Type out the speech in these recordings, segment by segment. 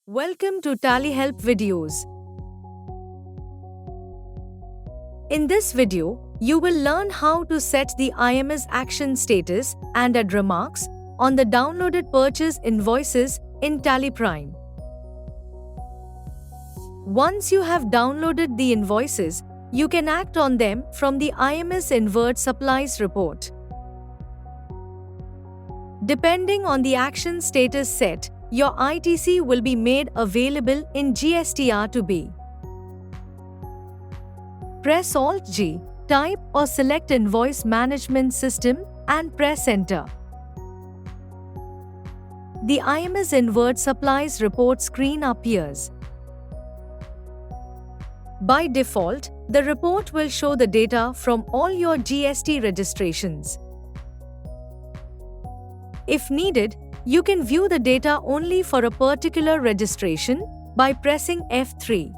Welcome to Tally Help videos. In this video, you will learn how to set the IMS action status and add remarks on the downloaded purchase invoices in Tally Prime. Once you have downloaded the invoices, you can act on them from the IMS Inward Supplies report. Depending on the action status set, your ITC will be made available in GSTR2B. Press Alt-G, type or select Invoice Management System and press Enter. The IMS Inward Supplies report screen appears. By default, the report will show the data from all your GST registrations. If needed, you can view the data only for a particular registration by pressing F3.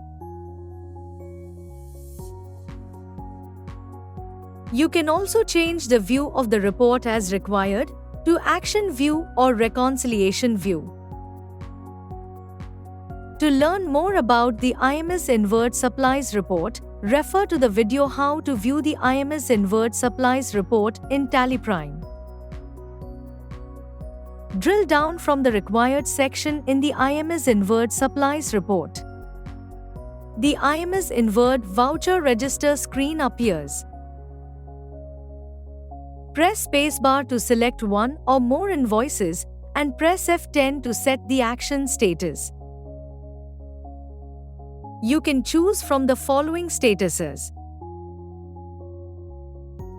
You can also change the view of the report as required to Action View or Reconciliation View. To learn more about the IMS Inward Supplies report, refer to the video How to View the IMS Inward Supplies report in Tally Prime. Drill down from the required section in the IMS Inward Supplies report. The IMS Inward Voucher Register screen appears. Press spacebar to select one or more invoices and press F10 to set the action status. You can choose from the following statuses.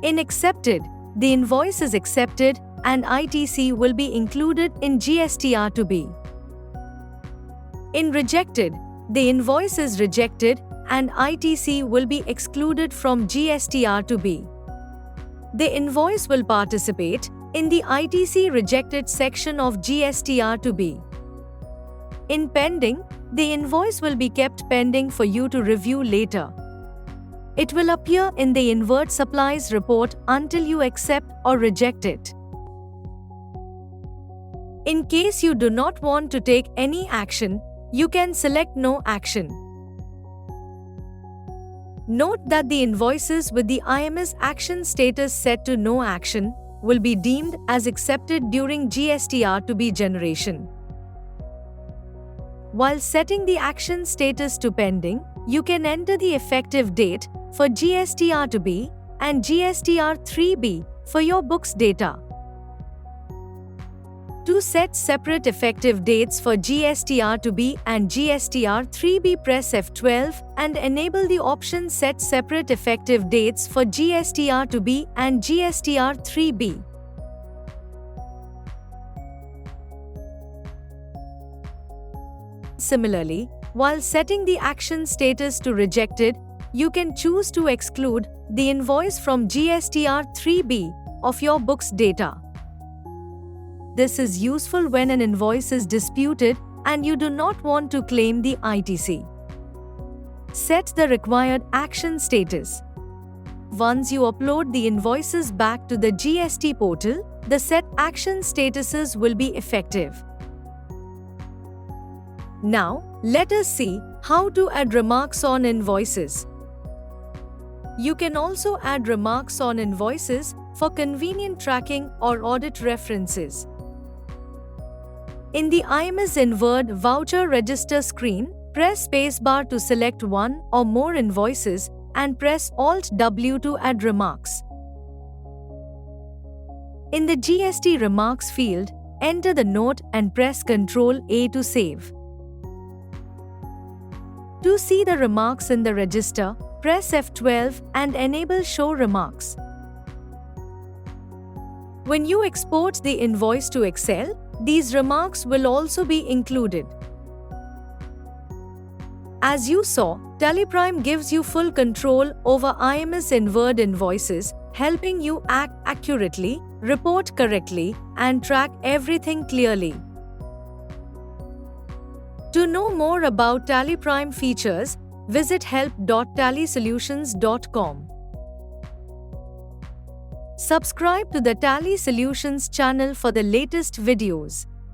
In accepted, the invoice is accepted and ITC will be included in GSTR2B. In rejected, the invoice is rejected and ITC will be excluded from GSTR2B. The invoice will participate in the ITC rejected section of GSTR2B. In pending, the invoice will be kept pending for you to review later. It will appear in the Inward Supplies report until you accept or reject it. In case you do not want to take any action, you can select No Action. Note that the invoices with the IMS action status set to No Action will be deemed as accepted during GSTR2B generation. While setting the action status to pending, you can enter the effective date for GSTR2B and GSTR3B for your books data. To set separate effective dates for GSTR2B and GSTR3B, press F12 and enable the option Set Separate Effective Dates for GSTR2B and GSTR3B. Similarly, while setting the action status to rejected, you can choose to exclude the invoice from GSTR3B of your books data. This is useful when an invoice is disputed and you do not want to claim the ITC. Set the required action status. Once you upload the invoices back to the GST portal, the set action statuses will be effective. Now, let us see how to add remarks on invoices. You can also add remarks on invoices for convenient tracking or audit references. In the IMS Inward Voucher Register screen, press spacebar to select one or more invoices and press Alt-W to add remarks. In the GST Remarks field, enter the note and press Ctrl-A to save. To see the remarks in the register, press F12 and enable Show Remarks. When you export the invoice to Excel, these remarks will also be included. As you saw, Tally Prime gives you full control over IMS Inward invoices, helping you act accurately, report correctly, and track everything clearly. To know more about Tally Prime features, visit help.tallysolutions.com. Subscribe to the Tally Solutions channel for the latest videos.